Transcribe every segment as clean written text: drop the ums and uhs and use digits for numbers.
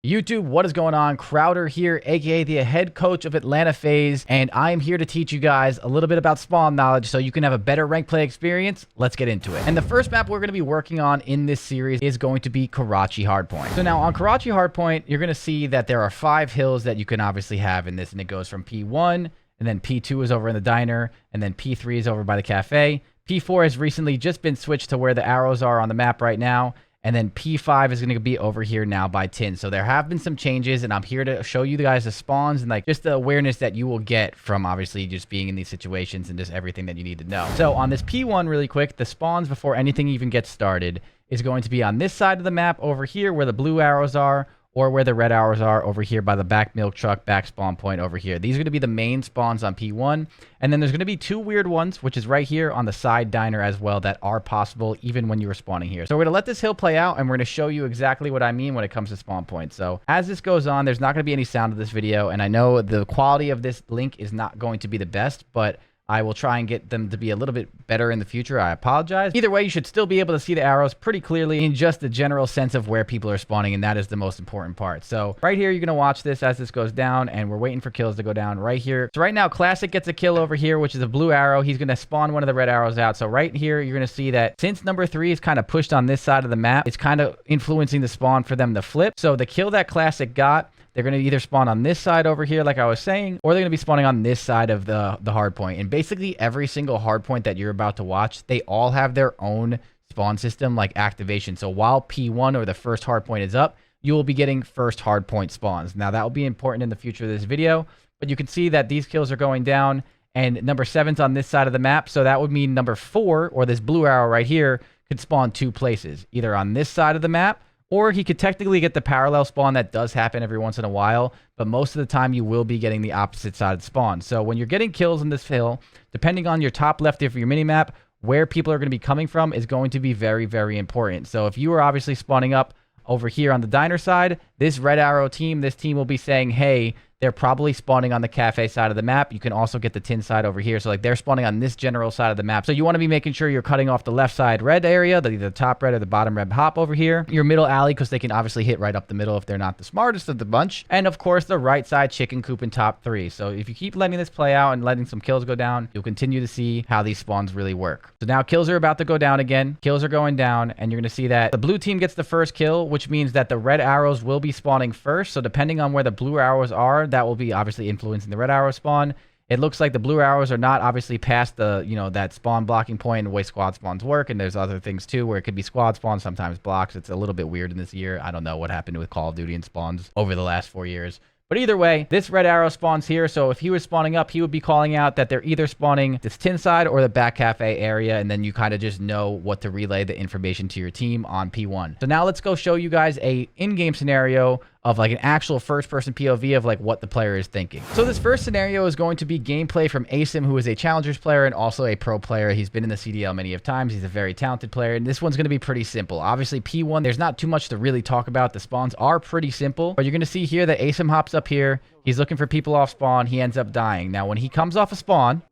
YouTube, what is going on? Crowder here, aka the head coach of Atlanta FaZe, and I am here to teach you guys a little bit about spawn knowledge so you can have a better rank play experience. Let's get into it. And the first map we're going to be working on in this series is going to be Karachi Hardpoint. So now on Karachi Hardpoint, you're going to see that there are 5 hills that you can obviously have in this, and it goes from P1, and then P2 is over in the diner, and then P3 is over by the cafe. P4 has recently just been switched to where the arrows are on the map right now. And then P5 is going to be over here now by tin. So there have been some changes, and I'm here to show you guys the spawns and like just the awareness that you will get from obviously just being in these situations and just everything that you need to know. So on this P1 really quick, the spawns before anything even gets started is going to be on this side of the map over here where the blue arrows are, or where the red arrows are over here by the back milk truck, back spawn point over here. These are going to be the main spawns on P1. And then there's going to be 2 weird ones, which is right here on the side diner as well, that are possible even when you are spawning here. So we're going to let this hill play out, and we're going to show you exactly what I mean when it comes to spawn points. So as this goes on, there's not going to be any sound of this video, and I know the quality of this link is not going to be the best, but I will try and get them to be a little bit better in the future. I apologize. Either way, you should still be able to see the arrows pretty clearly in just the general sense of where people are spawning, and that is the most important part. So right here, you're going to watch this as this goes down, and we're waiting for kills to go down right here. So right now, Classic gets a kill over here, which is a blue arrow. He's going to spawn one of the red arrows out. So right here, you're going to see that since number 3 is kind of pushed on this side of the map, it's kind of influencing the spawn for them to flip. So the kill that Classic got, they're going to either spawn on this side over here, like I was saying, or they're going to be spawning on this side of the hard point. And basically every single hard point that you're about to watch, they all have their own spawn system, like activation. So while P1 or the first hard point is up, you will be getting first hard point spawns. Now that will be important in the future of this video, but you can see that these kills are going down, and number 7's on this side of the map. So that would mean number 4, or this blue arrow right here, could spawn 2 places, either on this side of the map, or he could technically get the parallel spawn. That does happen every once in a while, but most of the time you will be getting the opposite side of the spawn. So when you're getting kills in this hill, depending on your top left of your minimap, where people are going to be coming from is going to be very, very important. So if you are obviously spawning up over here on the diner side, this red arrow team, this team will be saying, hey, they're probably spawning on the cafe side of the map. You can also get the tin side over here. So like they're spawning on this general side of the map. So you want to be making sure you're cutting off the left side red area, the top red or the bottom red hop over here. Your middle alley, because they can obviously hit right up the middle if they're not the smartest of the bunch. And of course, the right side chicken coop in top 3. So if you keep letting this play out and letting some kills go down, you'll continue to see how these spawns really work. So now kills are about to go down again. Kills are going down, and you're going to see that the blue team gets the first kill, which means that the red arrows will be spawning first. So depending on where the blue arrows are, that will be obviously influencing the red arrow spawn. It looks like the blue arrows are not obviously past the, that spawn blocking point and the way squad spawns work. And there's other things too, where it could be squad spawns, sometimes blocks. It's a little bit weird in this year. I don't know what happened with Call of Duty and spawns over the last 4 years. But either way, this red arrow spawns here. So if he was spawning up, he would be calling out that they're either spawning this tin side or the back cafe area. And then you kind of just know what to relay the information to your team on P1. So now let's go show you guys a in-game scenario of like an actual first-person POV of like what the player is thinking. So this first scenario is going to be gameplay from Asim, who is a Challengers player and also a pro player. He's been in the CDL many of times. He's a very talented player, and this one's going to be pretty simple. Obviously, P1, there's not too much to really talk about. The spawns are pretty simple, but you're going to see here that Asim hops up here. He's looking for people off spawn. He ends up dying. Now, when he comes off a spawn,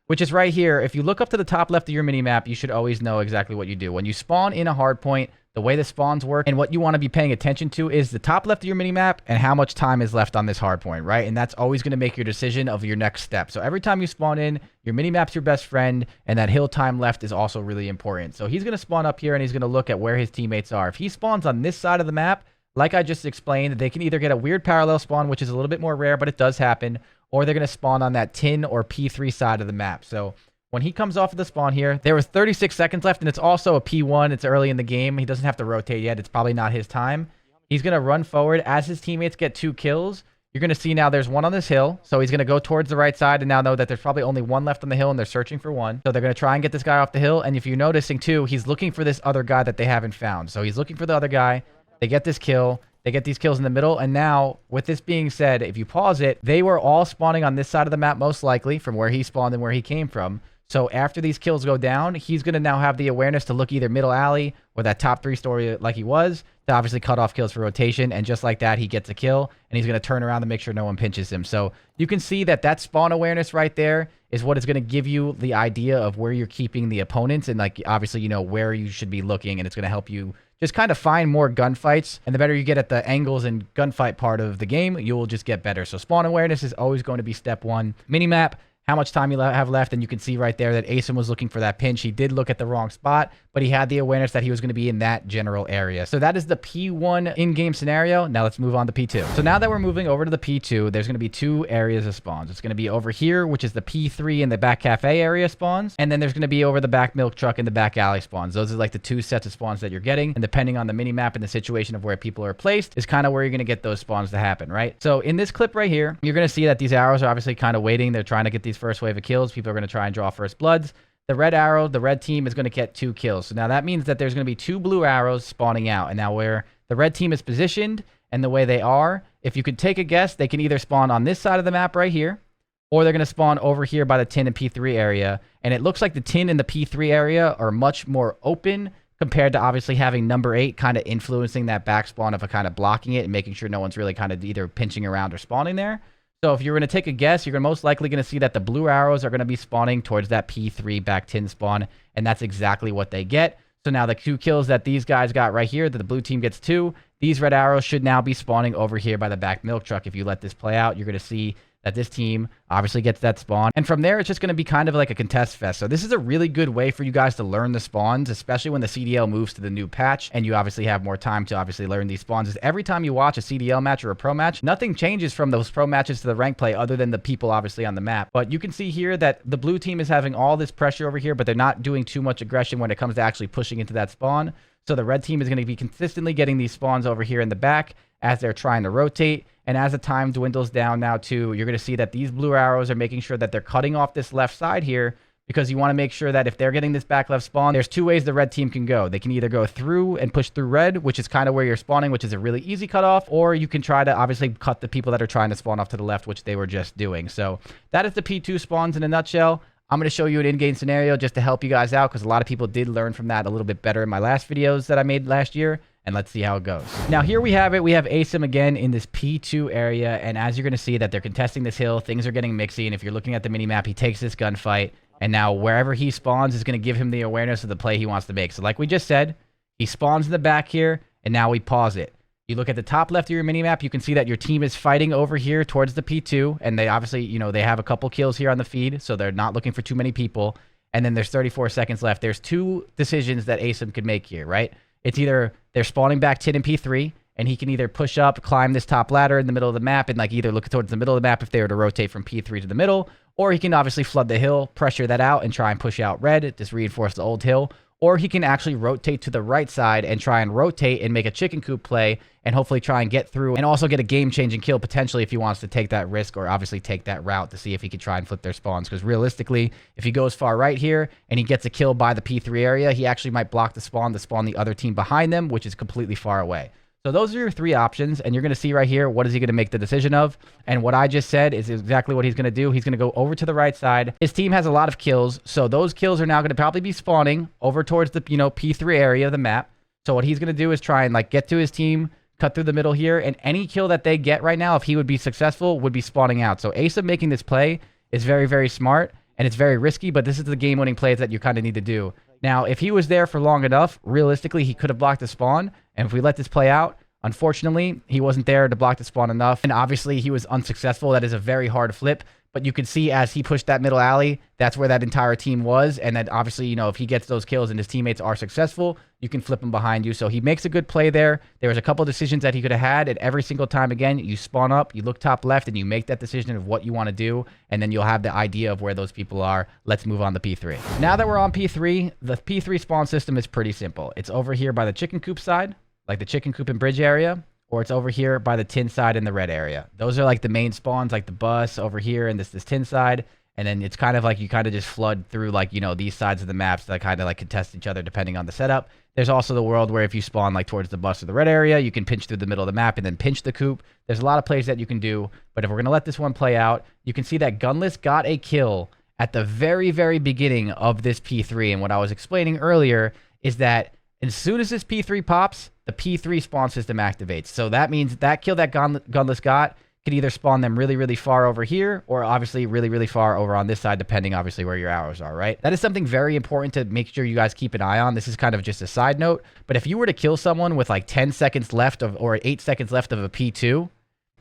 which is right here, if you look up to the top left of your minimap, you should always know exactly what you do. When you spawn in a hard point, the way the spawns work and what you want to be paying attention to is the top left of your minimap and how much time is left on this hard point, right? And that's always going to make your decision of your next step. So every time you spawn in, your minimap's your best friend, and that hill time left is also really important. So he's going to spawn up here, and he's going to look at where his teammates are. If he spawns on this side of the map, like I just explained, they can either get a weird parallel spawn, which is a little bit more rare, but it does happen, or they're going to spawn on that tin or P3 side of the map. So when he comes off of the spawn here, there was 36 seconds left, and it's also a P1. It's early in the game. He doesn't have to rotate yet. It's probably not his time. He's going to run forward. As his teammates get 2 kills, you're going to see now there's one on this hill. So he's going to go towards the right side and now know that there's probably only one left on the hill, and they're searching for one. So they're going to try and get this guy off the hill. And if you're noticing too, he's looking for this other guy that they haven't found. So he's looking for the other guy. They get this kill. They get these kills in the middle. And now, with this being said, if you pause it, they were all spawning on this side of the map, most likely, from where he spawned and where he came from. So after these kills go down, he's going to now have the awareness to look either middle alley or that top 3 story like he was to obviously cut off kills for rotation. And just like that, he gets a kill, and he's going to turn around to make sure no one pinches him. So you can see that that spawn awareness right there is what is going to give you the idea of where you're keeping the opponents, and like obviously, where you should be looking, and it's going to help you just kind of find more gunfights. And the better you get at the angles and gunfight part of the game, you will just get better. So spawn awareness is always going to be step one. Minimap, how much time you have left, and you can see right there that Asim was looking for that pinch. He did look at the wrong spot, but he had the awareness that he was going to be in that general area. So that is the P1 in-game scenario. Now let's move on to P2. So now that we're moving over to the P2, there's going to be 2 areas of spawns. It's going to be over here, which is the P3 in the back cafe area spawns, and then there's going to be over the back milk truck and the back alley spawns. Those are like the 2 sets of spawns that you're getting, and depending on the mini-map and the situation of where people are placed is kind of where you're going to get those spawns to happen, right? So in this clip right here, you're going to see that these arrows are obviously kind of waiting. They're trying to get these first wave of kills. People are going to try and draw first bloods. The red arrow, the red team is going to get 2 kills. So now that means that there's going to be 2 blue arrows spawning out. And now where the red team is positioned and the way they are, if you could take a guess, they can either spawn on this side of the map right here, or they're going to spawn over here by the tin and P3 area. And it looks like the tin and the P3 area are much more open compared to obviously having number 8 kind of influencing that back spawn of a kind of blocking it and making sure no one's really kind of either pinching around or spawning there. So if you're going to take a guess, you're most likely going to see that the blue arrows are going to be spawning towards that P3 back tin spawn, and that's exactly what they get. So now the 2 kills that these guys got right here, that the blue team gets 2, these red arrows should now be spawning over here by the back milk truck. If you let this play out, you're going to see that this team obviously gets that spawn. And from there, it's just going to be kind of like a contest fest. So this is a really good way for you guys to learn the spawns, especially when the CDL moves to the new patch and you obviously have more time to obviously learn these spawns. Is every time you watch a CDL match or a pro match, nothing changes from those pro matches to the rank play other than the people obviously on the map. But you can see here that the blue team is having all this pressure over here, but they're not doing too much aggression when it comes to actually pushing into that spawn. So the red team is going to be consistently getting these spawns over here in the back as they're trying to rotate. And as the time dwindles down now too, you're going to see that these blue arrows are making sure that they're cutting off this left side here, because you want to make sure that if they're getting this back left spawn, there's 2 ways the red team can go. They can either go through and push through red, which is kind of where you're spawning, which is a really easy cutoff, or you can try to obviously cut the people that are trying to spawn off to the left, which they were just doing. So that is the P2 spawns in a nutshell. I'm going to show you an in-game scenario just to help you guys out, because a lot of people did learn from that a little bit better in my last videos that I made last year. And let's see how it goes. Now here we have it. We have Asim again in this P2 area. And as you're going to see that they're contesting this hill, things are getting mixy. And if you're looking at the mini-map, he takes this gunfight. And now wherever he spawns is going to give him the awareness of the play he wants to make. So like we just said, he spawns in the back here. And now we pause it. You look at the top left of your mini-map, you can see that your team is fighting over here towards the P2. And they obviously, you know, they have a couple kills here on the feed. So they're not looking for too many people. And then there's 34 seconds left. There's 2 decisions that Asim could make here, right? It's either they're spawning back tin and P3, and he can either push up, climb this top ladder in the middle of the map, and like either look towards the middle of the map if they were to rotate from P3 to the middle, or he can obviously flood the hill, pressure that out, and try and push out red, just reinforce the old hill, or he can actually rotate to the right side and try and rotate and make a chicken coop play and hopefully try and get through and also get a game-changing kill potentially if he wants to take that risk or obviously take that route to see if he could try and flip their spawns. Because realistically, if he goes far right here and he gets a kill by the P3 area, he actually might block the spawn to spawn the other team behind them, which is completely far away. So those are your 3 options, and you're going to see right here what is he going to make the decision of. And what I just said is exactly what he's going to do. He's going to go over to the right side. His team has a lot of kills, so those kills are now going to probably be spawning over towards the P3 area of the map. So what he's going to do is try and like get to his team, cut through the middle here, and any kill that they get right now, if he would be successful, would be spawning out. So Asim making this play is very, very smart, and it's very risky, but this is the game-winning plays that you kind of need to do. Now, if he was there for long enough, realistically, he could have blocked the spawn, and if we let this play out, unfortunately, he wasn't there to block the spawn enough, and obviously, he was unsuccessful. That is a very hard flip, but you can see as he pushed that middle alley, that's where that entire team was, and then obviously, if he gets those kills and his teammates are successful, you can flip him behind you. So he makes a good play there. There was a couple decisions that he could have had, and every single time, again, you spawn up, you look top left, and you make that decision of what you want to do, and then you'll have the idea of where those people are. Let's move on to P3. Now that we're on P3, the P3 spawn system is pretty simple. It's over here by the chicken coop side, like the chicken coop and bridge area, or it's over here by the tin side in the red area. Those are like the main spawns, like the bus over here and this tin side. And then it's kind of like you kind of just flood through like, these sides of the maps that kind of like contest each other depending on the setup. There's also the world where if you spawn like towards the bus or the red area, you can pinch through the middle of the map and then pinch the coop. There's a lot of plays that you can do. But if we're going to let this one play out, you can see that Gunless got a kill at the very, very beginning of this P3. And what I was explaining earlier is that as soon as this P3 pops, the P3 spawn system activates. So that means that kill that Gunless got could either spawn them really, really far over here, or obviously really, really far over on this side, depending obviously where your arrows are, right? That is something very important to make sure you guys keep an eye on. This is kind of just a side note, but if you were to kill someone with like 10 seconds left of, or 8 seconds left of a P2,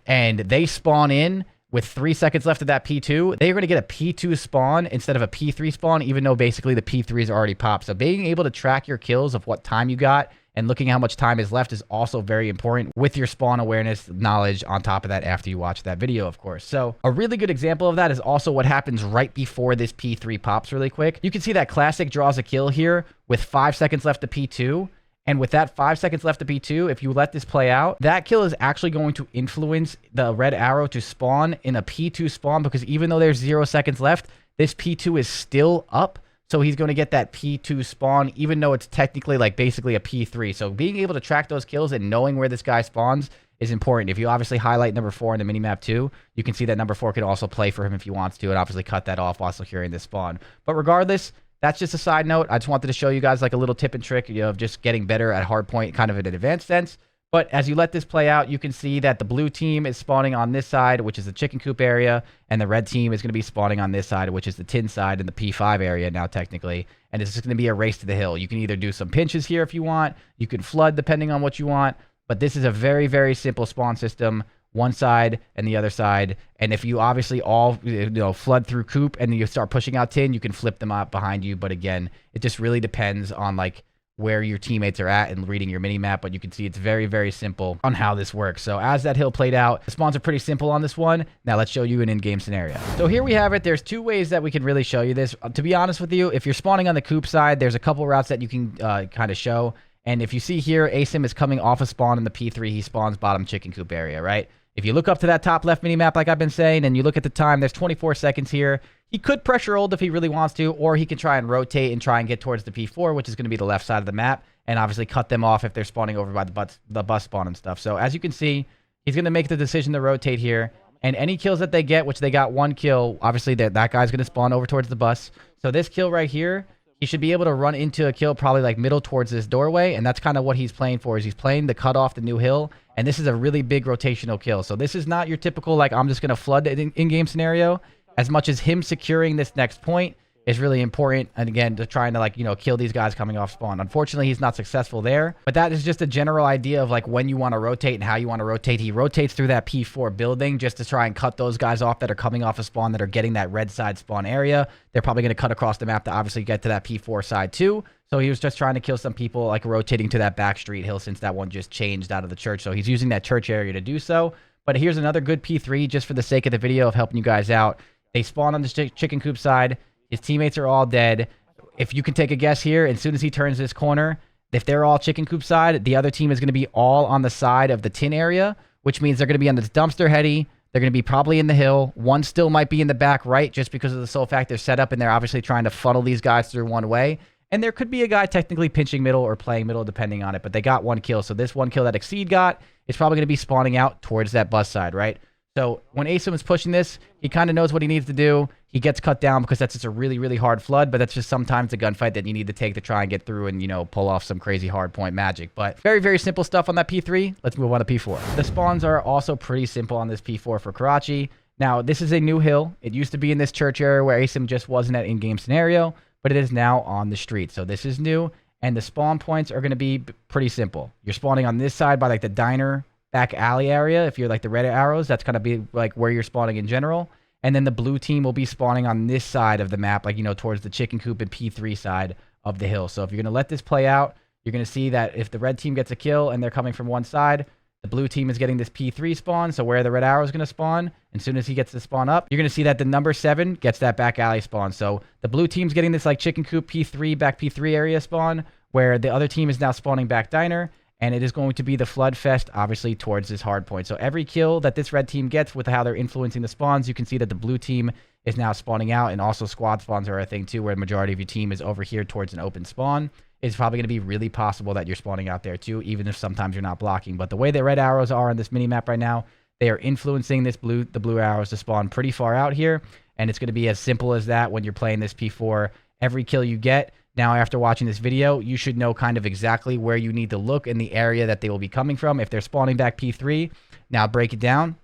and they spawn in with 3 seconds left of that P2, they're going to get a P2 spawn instead of a P3 spawn, even though basically the P3 is already popped. So being able to track your kills of what time you got and looking how much time is left is also very important with your spawn awareness knowledge on top of that after you watch that video, of course. So a really good example of that is also what happens right before this P3 pops really quick. You can see that Classic draws a kill here with 5 seconds left to P2. And with that 5 seconds left to P2, if you let this play out, that kill is actually going to influence the red arrow to spawn in a P2 spawn, because even though there's 0 seconds left, this P2 is still up. So he's going to get that P2 spawn, even though it's technically like basically a P3. So being able to track those kills and knowing where this guy spawns is important. If you obviously highlight number 4 in the minimap too, you can see that number 4 can also play for him if he wants to, and obviously cut that off while securing this spawn. But regardless, that's just a side note. I just wanted to show you guys like a little tip and trick, of just getting better at hardpoint kind of in an advanced sense. But as you let this play out, you can see that the blue team is spawning on this side, which is the chicken coop area, and the red team is going to be spawning on this side, which is the tin side in the P5 area now technically. And it's just going to be a race to the hill. You can either do some pinches here if you want. You can flood depending on what you want. But this is a very, very simple spawn system. One side and the other side. And if you obviously all flood through coop and then you start pushing out tin, you can flip them out behind you. But again, it just really depends on like where your teammates are at and reading your mini map. But you can see it's very, very simple on how this works. So as that hill played out, the spawns are pretty simple on this one. Now let's show you an in-game scenario. So here we have it. There's 2 ways that we can really show you this. To be honest with you, if you're spawning on the coop side, there's a couple routes that you can kind of show. And if you see here, Asim is coming off a spawn in the P3. He spawns bottom chicken coop area, right? If you look up to that top left mini map, like I've been saying, and you look at the time, there's 24 seconds here. He could pressure hold if he really wants to, or he can try and rotate and try and get towards the P4, which is going to be the left side of the map, and obviously cut them off if they're spawning over by the bus spawn and stuff. So as you can see, he's going to make the decision to rotate here, and any kills that they get, which they got 1 kill, obviously that guy's going to spawn over towards the bus. So this kill right here, he should be able to run into a kill probably like middle towards this doorway, and that's kind of what he's playing for, is he's playing to cut off the new hill, and this is a really big rotational kill. So this is not your typical, like, I'm just going to flood the in-game scenario, as much as him securing this next point is really important. And again, to trying to like, kill these guys coming off spawn. Unfortunately, he's not successful there, but that is just a general idea of like when you want to rotate and how you want to rotate. He rotates through that P4 building just to try and cut those guys off that are coming off a spawn that are getting that red side spawn area. They're probably going to cut across the map to obviously get to that P4 side too. So he was just trying to kill some people, like rotating to that back street hill, since that one just changed out of the church. So he's using that church area to do so. But here's another good P3 just for the sake of the video of helping you guys out. They spawn on the chicken coop side. His teammates are all dead. If you can take a guess here, as soon as he turns this corner, if they're all chicken coop side, the other team is going to be all on the side of the tin area, which means they're going to be on this dumpster heady. They're going to be probably in the hill. One still might be in the back right, just because of the sole fact they're set up, and they're obviously trying to funnel these guys through one way. And there could be a guy technically pinching middle or playing middle, depending on it. But they got 1 kill. So this 1 kill that Exceed got is probably going to be spawning out towards that bus side, right? So when Asim is pushing this, he kind of knows what he needs to do. He gets cut down because that's just a really, really hard flood. But that's just sometimes a gunfight that you need to take to try and get through and, pull off some crazy hard point magic. But very, very simple stuff on that P3. Let's move on to P4. The spawns are also pretty simple on this P4 for Karachi. Now, this is a new hill. It used to be in this church area where Asim just wasn't at in-game scenario, but it is now on the street. So this is new. And the spawn points are going to be pretty simple. You're spawning on this side by like the diner back alley area. If you're like the red arrows, that's going to be like where you're spawning in general. And then the blue team will be spawning on this side of the map, like, towards the chicken coop and P3 side of the hill. So if you're going to let this play out, you're going to see that if the red team gets a kill and they're coming from one side, the blue team is getting this P3 spawn. So where the red arrow is going to spawn, as soon as he gets the spawn up, you're going to see that the number 7 gets that back alley spawn. So the blue team's getting this like chicken coop P3, back P3 area spawn, where the other team is now spawning back diner. And it is going to be the flood fest, obviously, towards this hard point. So every kill that this red team gets with how they're influencing the spawns, you can see that the blue team is now spawning out. And also squad spawns are a thing too, where the majority of your team is over here towards an open spawn. It's probably going to be really possible that you're spawning out there too, even if sometimes you're not blocking. But the way the red arrows are on this mini map right now, they are influencing the blue arrows to spawn pretty far out here. And it's going to be as simple as that when you're playing this P4. Every kill you get, now, after watching this video, you should know kind of exactly where you need to look in the area that they will be coming from. If they're spawning back P3, now break it down.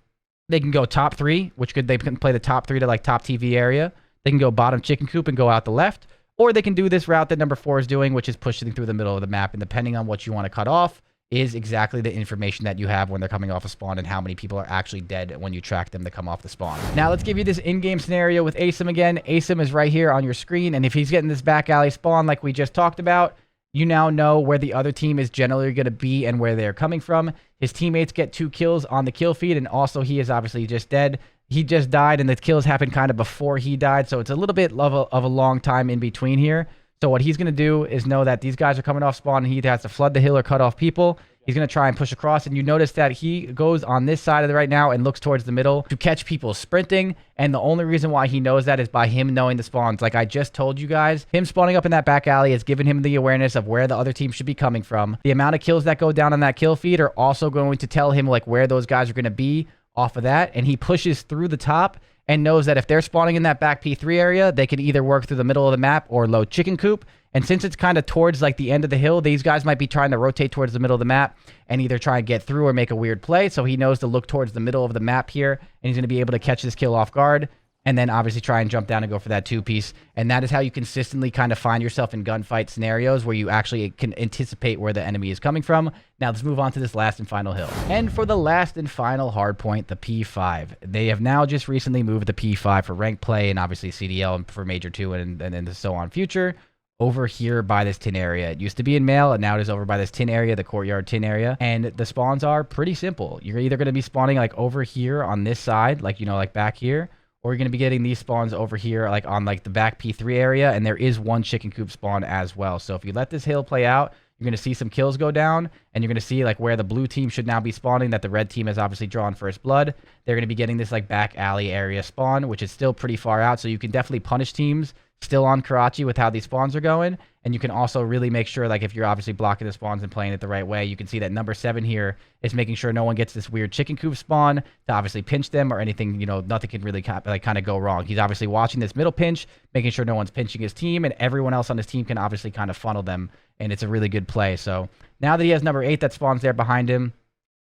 They can go top 3, they can play the top 3 to like top TV area. They can go bottom chicken coop and go out the left. Or they can do this route that number 4 is doing, which is pushing through the middle of the map. And depending on what you want to cut off is exactly the information that you have when they're coming off a spawn and how many people are actually dead when you track them to come off the spawn. Now let's give you this in-game scenario with Asim again. Asim is right here on your screen. And if he's getting this back alley spawn like we just talked about, you now know where the other team is generally going to be and where they're coming from. His teammates get 2 kills on the kill feed, and also he is obviously just dead. He just died, and the kills happened kind of before he died, so it's a little bit of a long time in between here. So what he's going to do is know that these guys are coming off spawn, and he either has to flood the hill or cut off people. He's going to try and push across, and you notice that he goes on this side of it right now and looks towards the middle to catch people sprinting, and the only reason why he knows that is by him knowing the spawns. Like I just told you guys, him spawning up in that back alley has given him the awareness of where the other team should be coming from. The amount of kills that go down on that kill feed are also going to tell him like where those guys are going to be off of that, and he pushes through the top and knows that if they're spawning in that back P3 area, they can either work through the middle of the map or load chicken coop. And since it's kind of towards like the end of the hill, these guys might be trying to rotate towards the middle of the map and either try and get through or make a weird play. So he knows to look towards the middle of the map here, and he's going to be able to catch this kill off guard and then obviously try and jump down and go for that 2-piece. And that is how you consistently kind of find yourself in gunfight scenarios where you actually can anticipate where the enemy is coming from. Now let's move on to this last and final hill. And for the last and final hard point, the P5. They have now just recently moved the P5 for rank play and obviously CDL and for Major 2 and so on future over here by this tin area. It used to be in Mail, and now it is over by this tin area, the courtyard tin area. And the spawns are pretty simple. You're either going to be spawning like over here on this side, like, you know, like back here, or you're going to be getting these spawns over here, like on like the back P3 area, and there is 1 chicken coop spawn as well. So if you let this hill play out, you're going to see some kills go down, and you're going to see like where the blue team should now be spawning, that the red team has obviously drawn first blood. They're going to be getting this like back alley area spawn, which is still pretty far out, so you can definitely punish teams still on Karachi with how these spawns are going. And you can also really make sure, like if you're obviously blocking the spawns and playing it the right way, you can see that number 7 here is making sure no one gets this weird chicken coop spawn to obviously pinch them or anything, you know, nothing can really like kind of go wrong. He's obviously watching this middle pinch, making sure no one's pinching his team, and everyone else on his team can obviously kind of funnel them, and it's a really good play. So now that he has number 8 that spawns there behind him,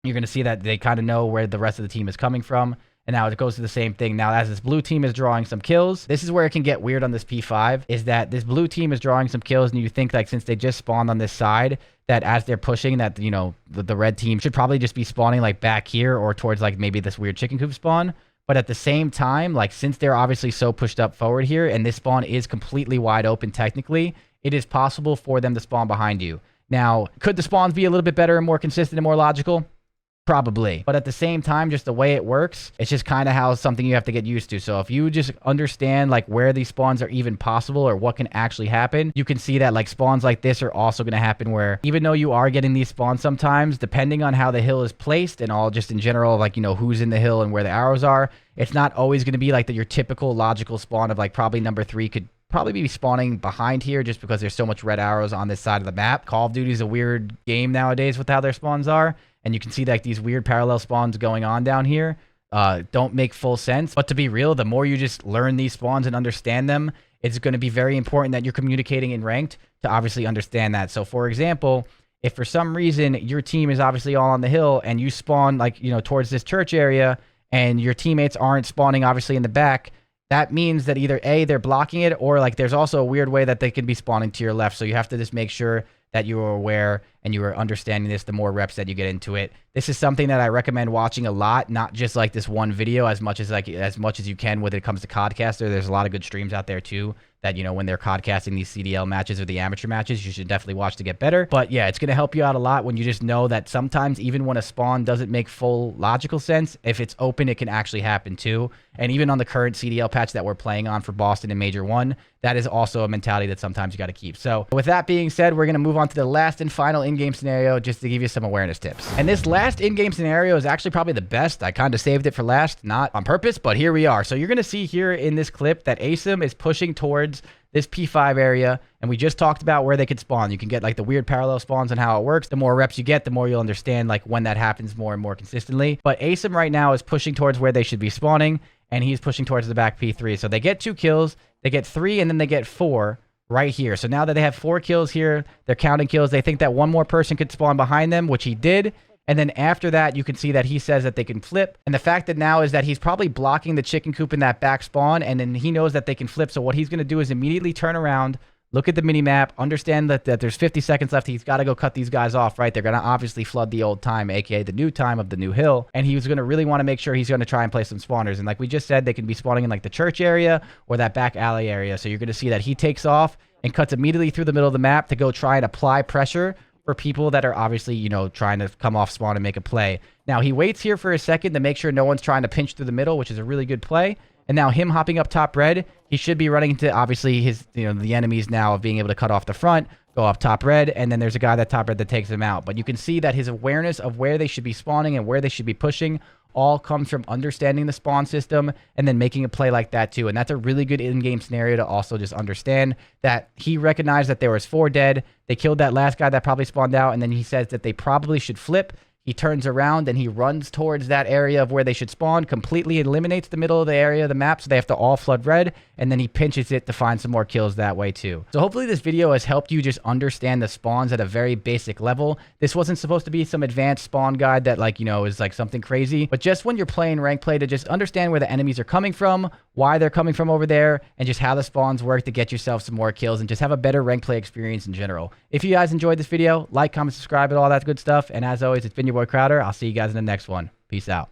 you're going to see that they kind of know where the rest of the team is coming from. And now it goes to the same thing. Now, as this blue team is drawing some kills, this is where it can get weird on this P5, is that this blue team is drawing some kills, and you think, like, since they just spawned on this side, that as they're pushing, that, you know, the red team should probably just be spawning, like, back here or towards, like, maybe this weird chicken coop spawn. But at the same time, like, since they're obviously so pushed up forward here, and this spawn is completely wide open technically, it is possible for them to spawn behind you. Now, could the spawns be a little bit better and more consistent and more logical? Probably. But at the same time, just the way it works, it's just kind of how something you have to get used to. So if you just understand like where these spawns are even possible or what can actually happen, you can see that like spawns like this are also going to happen where even though you are getting these spawns sometimes, depending on how the hill is placed and all just in general, like, you know, who's in the hill and where the arrows are, it's not always going to be like your typical logical spawn of like probably number 3 could probably be spawning behind here just because there's so much red arrows on this side of the map. Call of Duty is a weird game nowadays with how their spawns are. And you can see like these weird parallel spawns going on down here don't make full sense. But to be real, the more you just learn these spawns and understand them, it's going to be very important that you're communicating in ranked to obviously understand that. So for example, if for some reason your team is obviously all on the hill and you spawn like, you know, towards this church area and your teammates aren't spawning obviously in the back, that means that either A, they're blocking it, or like there's also a weird way that they could be spawning to your left. So you have to just make sure that you are aware and you are understanding this the more reps that you get into it. This is something that I recommend watching a lot, not just like this one video, as much as you can when it comes to Codcaster. There's a lot of good streams out there too that, you know, when they're codcasting these CDL matches or the amateur matches, you should definitely watch to get better. But yeah, it's going to help you out a lot when you just know that sometimes even when a spawn doesn't make full logical sense, if it's open, it can actually happen too. And even on the current CDL patch that we're playing on for Boston and Major 1, that is also a mentality that sometimes you got to keep. So with that being said, we're going to move on to the last and final in-game scenario just to give you some awareness tips. And this last in-game scenario is actually probably the best. I kind of saved it for last, not on purpose, but here we are. So you're going to see here in this clip that Asim is pushing towards this P5 area, and we just talked about where they could spawn. You can get like the weird parallel spawns and how it works. The more reps you get, the more you'll understand like when that happens more and more consistently. But Asim right now is pushing towards where they should be spawning, and he's pushing towards the back P3. So they get 2 kills, they get 3, and then they get 4 right here. So now that they have 4 kills here, they're counting kills. They think that one more person could spawn behind them, which he did. And then after that, you can see that he says that they can flip. And the fact that now is that he's probably blocking the chicken coop in that back spawn. And then he knows that they can flip. So what he's going to do is immediately turn around, look at the mini map, understand that there's 50 seconds left. He's got to go cut these guys off, right? They're going to obviously flood the old time, aka the new time of the new hill. And he was going to really want to make sure he's going to try and play some spawners. And like we just said, they can be spawning in like the church area or that back alley area. So you're going to see that he takes off and cuts immediately through the middle of the map to go try and apply pressure for people that are obviously, you know, trying to come off spawn and make a play. Now, he waits here for a second to make sure no one's trying to pinch through the middle, which is a really good play. And now him hopping up top red, he should be running into, obviously, his, you know, the enemies now of being able to cut off the front, go up top red, and then there's a guy that top red that takes him out. But you can see that his awareness of where they should be spawning and where they should be pushing all comes from understanding the spawn system and then making a play like that too. And that's a really good in-game scenario to also just understand that he recognized that there was 4 dead. They killed that last guy that probably spawned out, and then he says that they probably should flip. He turns around and he runs towards that area of where they should spawn, completely eliminates the middle of the area of the map, so they have to all flood red, and then he pinches it to find some more kills that way too. So hopefully this video has helped you just understand the spawns at a very basic level. This wasn't supposed to be some advanced spawn guide that, like, you know, is like something crazy, but just when you're playing rank play, to just understand where the enemies are coming from, why they're coming from over there, and just how the spawns work to get yourself some more kills and just have a better rank play experience in general. If you guys enjoyed this video, like, comment, subscribe, and all that good stuff. And as always, it's been your boy Crowder. I'll see you guys in the next one. Peace out.